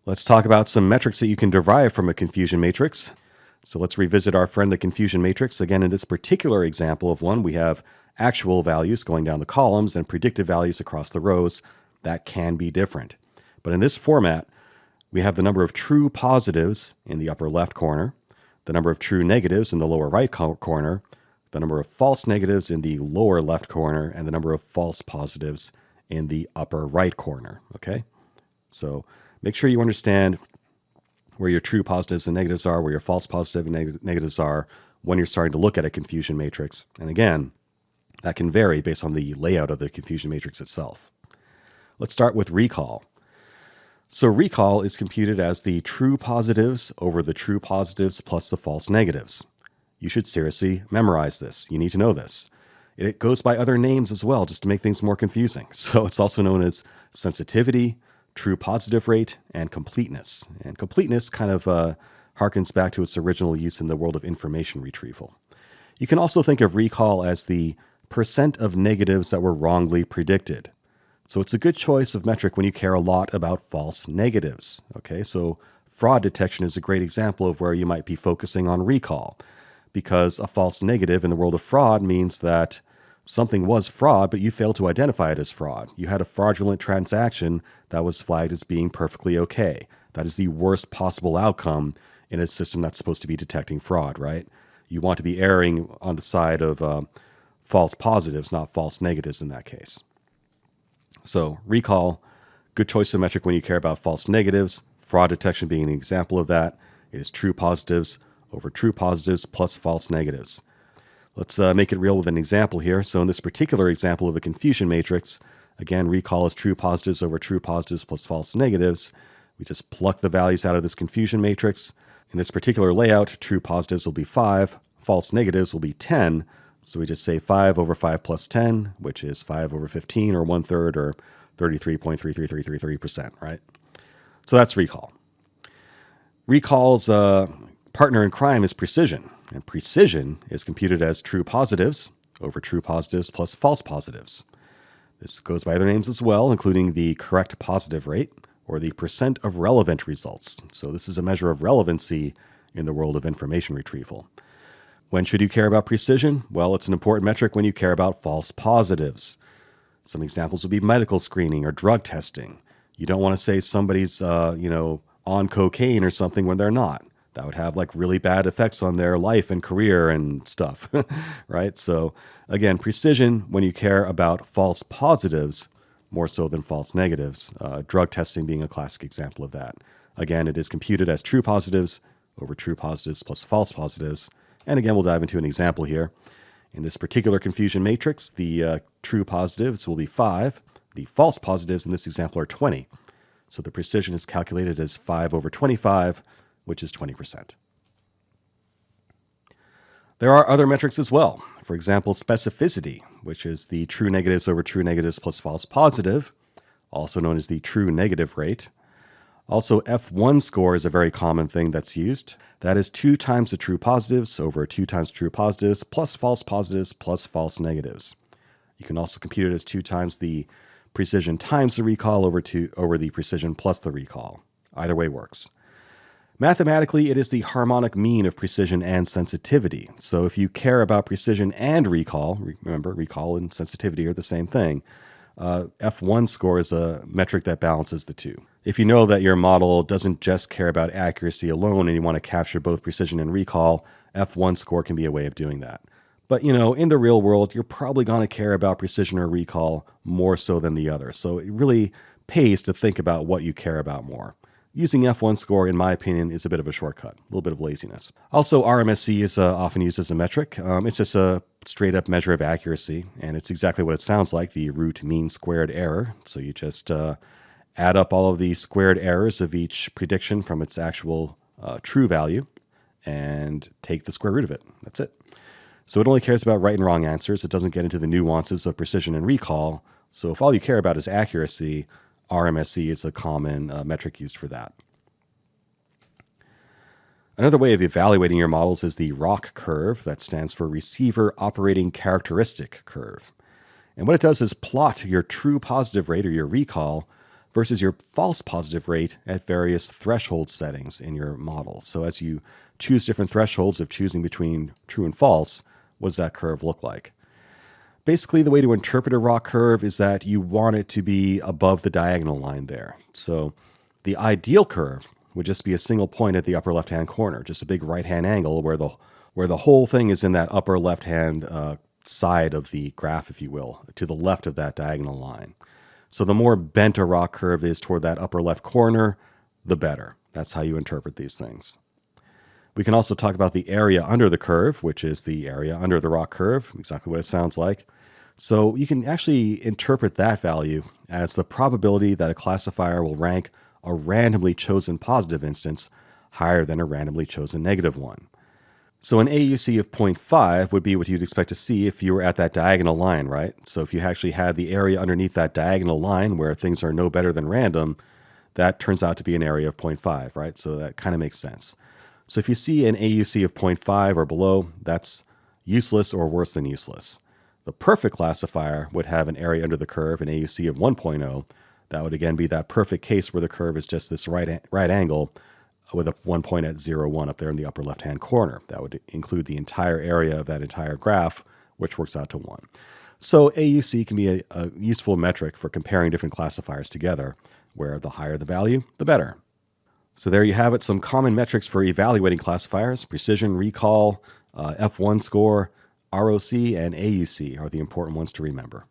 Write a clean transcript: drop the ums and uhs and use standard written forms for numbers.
Let's talk about some metrics that you can derive from a confusion matrix. So let's revisit our friend the confusion matrix. Again, in this particular example of one, we have actual values going down the columns and predicted values across the rows. That can be different. But in this format, we have the number of true positives in the upper left corner, the number of true negatives in the lower right corner, the number of false negatives in the lower left corner, and the number of false positives in the upper right corner. Okay? So make sure you understand where your true positives and negatives are, where your false positives and negatives are when you're starting to look at a confusion matrix. And again, that can vary based on the layout of the confusion matrix itself. Let's start with recall. So recall is computed as the true positives over the true positives plus the false negatives. You should seriously memorize this. You need to know this. It goes by other names as well, just to make things more confusing. So it's also known as sensitivity, true positive rate, and completeness. And completeness kind of harkens back to its original use in the world of information retrieval. You can also think of recall as the percent of negatives that were wrongly predicted. So it's a good choice of metric when you care a lot about false negatives. Okay, so fraud detection is a great example of where you might be focusing on recall, because a false negative in the world of fraud means that something was fraud, but you failed to identify it as fraud. You had a fraudulent transaction that was flagged as being perfectly okay. That is the worst possible outcome in a system that's supposed to be detecting fraud, right? You want to be erring on the side of false positives, not false negatives in that case. So recall, good choice of metric when you care about false negatives. Fraud detection being an example of that. It is true positives over true positives plus false negatives. Let's make it real with an example here. So in this particular example of a confusion matrix, again, recall is true positives over true positives plus false negatives. We just pluck the values out of this confusion matrix. In this particular layout, true positives will be 5, false negatives will be 10. So we just say 5 over 5 plus 10, which is 5 over 15, or 1/3, or 33.33333%, right? So that's recall. Recall's partner in crime is precision. And precision is computed as true positives over true positives plus false positives. This goes by other names as well, including the correct positive rate, or the percent of relevant results. So this is a measure of relevancy in the world of information retrieval. When should you care about precision? Well, it's an important metric when you care about false positives. Some examples would be medical screening or drug testing. You don't want to say somebody's on cocaine or something when they're not. That would have like really bad effects on their life and career and stuff, right? So again, precision when you care about false positives more so than false negatives. Drug testing being a classic example of that. Again, it is computed as true positives over true positives plus false positives. And again, we'll dive into an example here. In this particular confusion matrix, the true positives will be 5. The false positives in this example are 20. So the precision is calculated as 5 over 25, which is 20%. There are other metrics as well. For example, specificity, which is the true negatives over true negatives plus false positive, also known as the true negative rate. Also, F1 score is a very common thing that's used. That is 2 times the true positives over 2 times true positives plus false negatives. You can also compute it as 2 times the precision times the recall over the precision plus the recall. Either way works. Mathematically, it is the harmonic mean of precision and sensitivity. So if you care about precision and recall, remember, recall and sensitivity are the same thing, F1 score is a metric that balances the two. If you know that your model doesn't just care about accuracy alone and you want to capture both precision and recall, F1 score can be a way of doing that. But, in the real world, you're probably going to care about precision or recall more so than the other. So it really pays to think about what you care about more. Using F1 score, in my opinion, is a bit of a shortcut, a little bit of laziness. Also, RMSE is often used as a metric. It's just a straight-up measure of accuracy, and it's exactly what it sounds like, the root mean squared error. So you just add up all of the squared errors of each prediction from its actual true value and take the square root of it. That's it. So it only cares about right and wrong answers. It doesn't get into the nuances of precision and recall. So if all you care about is accuracy, RMSE is a common metric used for that. Another way of evaluating your models is the ROC curve. That stands for Receiver Operating Characteristic Curve. And what it does is plot your true positive rate, or your recall, versus your false positive rate at various threshold settings in your model. So as you choose different thresholds of choosing between true and false, what does that curve look like? Basically, the way to interpret a ROC curve is that you want it to be above the diagonal line there. So the ideal curve would just be a single point at the upper left-hand corner, just a big right-hand angle where the whole thing is in that upper left-hand side of the graph, if you will, to the left of that diagonal line. So the more bent a ROC curve is toward that upper left corner, the better. That's how you interpret these things. We can also talk about the area under the curve, which is the area under the ROC curve, exactly what it sounds like. So you can actually interpret that value as the probability that a classifier will rank a randomly chosen positive instance higher than a randomly chosen negative one. So an AUC of 0.5 would be what you'd expect to see if you were at that diagonal line, right? So if you actually had the area underneath that diagonal line where things are no better than random, that turns out to be an area of 0.5, right? So that kind of makes sense. So if you see an AUC of 0.5 or below, that's useless or worse than useless. The perfect classifier would have an area under the curve, an AUC of 1.0. That would again be that perfect case where the curve is just this right angle with a 1 point at 0, 1 up there in the upper left-hand corner. That would include the entire area of that entire graph, which works out to 1. So AUC can be a useful metric for comparing different classifiers together, where the higher the value, the better. So there you have it, some common metrics for evaluating classifiers. Precision, recall, F1 score, ROC, and AUC are the important ones to remember.